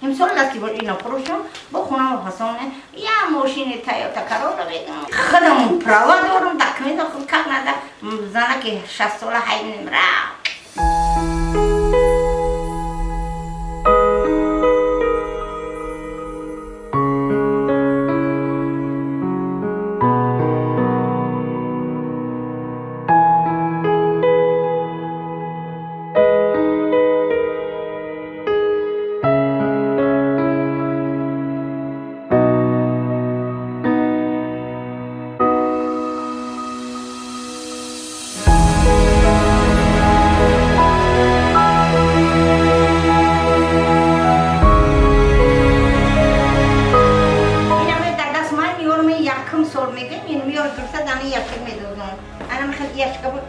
امسال دستی بود اینا فروشم با خونم فسانه یا ماشین تایوتا کرولا بگم خودم پراوا دارم دکمه خود کار نده زنه که 60 ساله حیوان رفت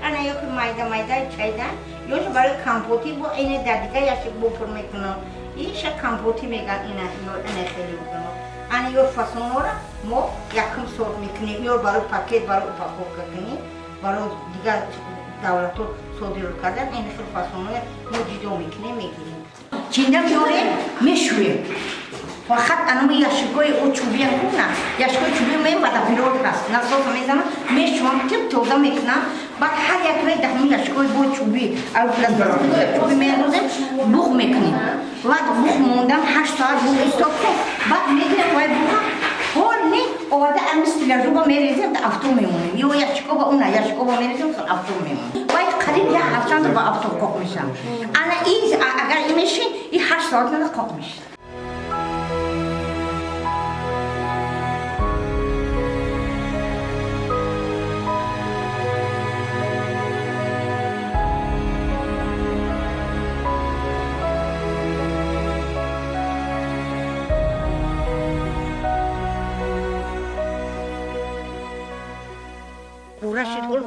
انا یک مایده چایدن یوش برای کامپوتی با این دادیگه یاشک بپر میکنم ایش کامپوتی میگن اینه خیلی میکنم انا یور فاسون را ما یکم سرخ میکنیم یور برای پاکت برای اپاکور کنیم برای دیگر دولتو صادر کردن این خیلی فاسون را جدا میکنیم میگیریم چیندم یوره میشویم فقط انا یاشکای او چوبی کنم یاشکای چوبی میم بعد پیرود هست نصف میزنم میشوام تیپ تودا میکنم بعد هر یک رای دهم یاشکای با چوبی او پلاستیک چوبی میاندازم بخ میکنیم بعد بخ موندم 8 ساعت بخ استوب بعد میگیرم وای بخ هول نی اوده امستیلا رو با میریزم تا افتو میمونه یو یاشکا با اون یاشکا با میریزم تا افتو میمونه باید قریب یه هفتاد با افتو کوک میشم انا این اگر این میشه این 8 ساعت نه کوک میشه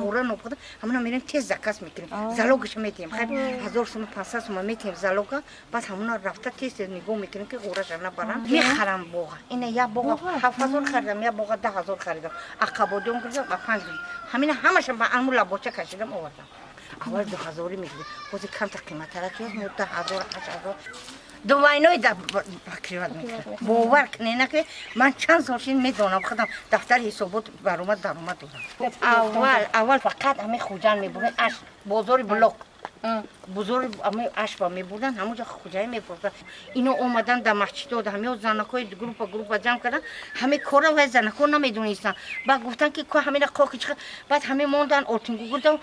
غورا نپخته همونا میریم تیز زکاس میکنیم زالوگش میتیم خیلی 1000 تومان 500 تومان میتیم زالوگا بعد همونا رفته تیز نگاه میکنیم که غوراش نبرن میخرم بوغا اینه یا بوغا 7000 خریدم یا بوغا 10000 خریدم عقبودون کردم با 5000 همین همش با علمو لباچه کشیدم آوردم اول 2000 میگیرم خودی کم تا قیمت را که 10000 8000 دو وینای بکریات میکنم باور کنین که من چند سالشین میدونم خودم دفتر حسابات برآمد درآمد دارم اول فقط همه خوجان میبردن اش بازار بلوک بزرگ همه اش با میبردن همونجا خوجای میبردن اینو اومدن در مسجد و همه زنکای گروپ جمع کردن همه کارا و زنکا نمیدونستن بعد گفتن که کو همین قاقی چه بعد همه موندن اورتینگو گفتم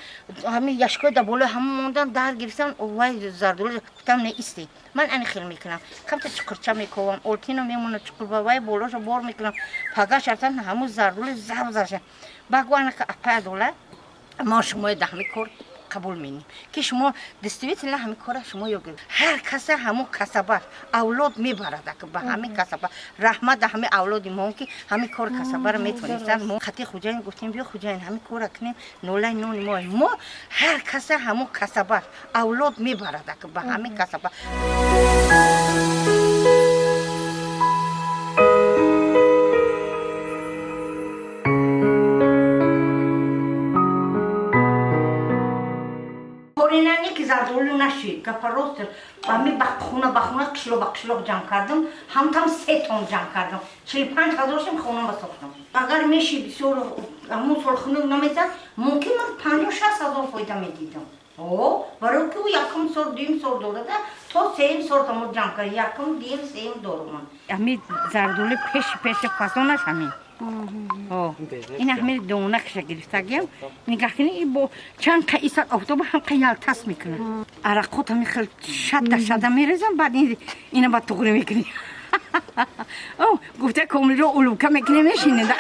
همه یشکای در بالا همه موندن در گرفتن وای زردول گفتم نه ایستی من ان خیلی میکنم کم تا چکرچا میکوام اورتینو میمونه چکر وای بالاشو بار میکنم پگا شرطن همون زردول زرزشه باگوان که $5 ما شما دهمی کار قبول مینیم که شما دستویت نه همین کار شما یوگی هر کس همون کسبه اولاد میبرد که به همین کسبه رحمت همین اولادی ما که همین کار کسبه رو میتونستن ما خطی خوجاین گفتیم بیا خوجاین همین کار کنیم نولای نون ما هر کس همون کسبه اولاد میبرد که به همین کسبه زردولو نشید که پروست امی بخونه کشلو جمع کردم هم 3 تن جمع کردم 45000 شم خونم بساختم اگر میشی بسیار همون سالخونه نمیزد ممکن من 50-60 فایده میدیدم برای که یکم سال دیم سال داره تا 3 سال تمام جمع کرد یکم دیم 3 دارم امی زردول پیش فصلش همین این همه دونکش گرفته گیم نگاه کنید با چند قیصد اکتبر هم قیال تاس میکنه عرقات هم خیلی شده میریزم بعد اینو با تغری میکنی گفته کامل رو علوکه میکنه میشینه